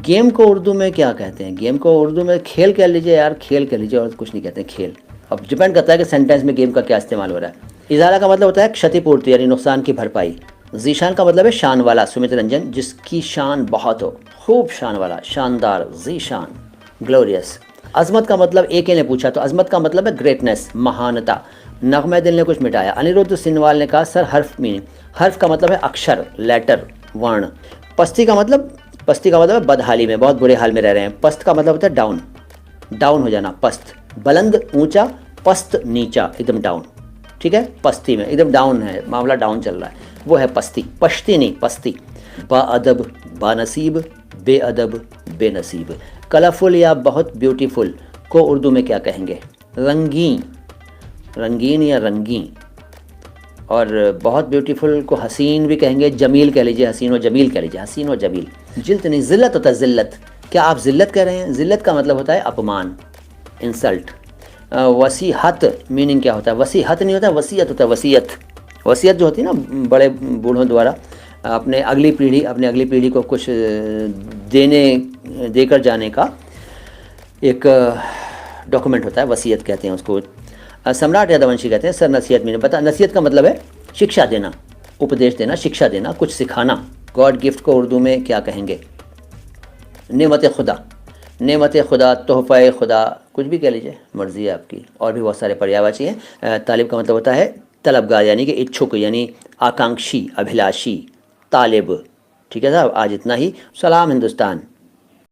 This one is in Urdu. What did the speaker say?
گیم کو اردو میں کیا کہتے ہیں؟ گیم کو اردو میں کھیل کہہ لیجیے یار، کھیل کہہ لیجیے، اور کچھ نہیں کہتے ہیں، کھیل۔ اب ڈپینڈ کرتا ہے کہ سینٹینس میں گیم کا کیا استعمال ہو رہا ہے۔ ازالہ کا مطلب ہوتا ہے کھتی پورتی، یعنی نقصان کی بھرپائی۔ ذیشان کا مطلب ہے شان والا، سمت رنجن، جس کی شان بہت ہو، خوب شان والا، شاندار، ذیشان، گلوریس۔ عظمت کا مطلب ایک نے پوچھا تو عظمت کا مطلب ہے گریٹنس، مہانتا۔ نغمہ دل نے کچھ مٹایا، انیرودھ سنوال نے کہا سر حرف میننگ، حرف کا مطلب ہے اکشر، لیٹر، ورن۔ پستی کا مطلب ہے بدحالی میں، بہت برے حال میں رہ رہے ہیں۔ پست کا مطلب ہوتا ہے ڈاؤن، ڈاؤن ہو جانا، پست۔ بلند اونچا، پست نیچا، ایک دم ڈاؤن، ٹھیک ہے، پستی میں ایک دم ڈاؤن ہے، معاملہ ڈاؤن چل رہا ہے، وہ ہے پستی، پشتی نہیں، پستی۔ با ادب، با نصیب، بے ادب، بے نصیب۔ کلرفل یا بہت بیوٹیفل کو اردو میں کیا کہیں گے؟ رنگین، رنگین یا رنگین۔ اور بہت بیوٹیفل کو حسین بھی کہیں گے، جمیل کہہ لیجیے، حسین و جمیل کہہ لیجیے، حسین و جمیل۔ جلد نہیں، ذلت ہوتا ہے، ذلت۔ کیا آپ ذلت کہہ رہے ہیں؟ ذلت کا مطلب ہوتا ہے اپمان، انسلٹ۔ وصیحت میننگ کیا ہوتا ہے؟ وصیحت نہیں ہوتا، وصیت ہوتا ہے، وصیت۔ وصیت جو ہوتی ہے نا بڑے بوڑھوں دوارا اپنے اگلی پیڑھی کو کچھ دے کر جانے کا ایک ڈاکومنٹ ہوتا ہے، وصیت کہتے ہیں اس کو۔ سمراٹ یادونشی کہتے ہیں سر نصیحت میں بتا، نصیحت کا مطلب ہے شکشا دینا، اپدیش دینا، شکشا دینا، کچھ سکھانا۔ گاڈ گفٹ کو اردو میں کیا کہیں گے؟ نعمت خدا، نعمت خدا، تحفہ خدا، کچھ بھی کہہ لیجیے، مرضی ہے آپ کی۔ اور بھی بہت سارے پریاواچی ہیں۔ طالب کا مطلب ہوتا ہے طلبگار، یعنی کہ اچھک، یعنی آکانکشی، ابھلاشی، طالب۔ ٹھیک ہے صاحب، آج اتنا ہی۔ سلام ہندوستان۔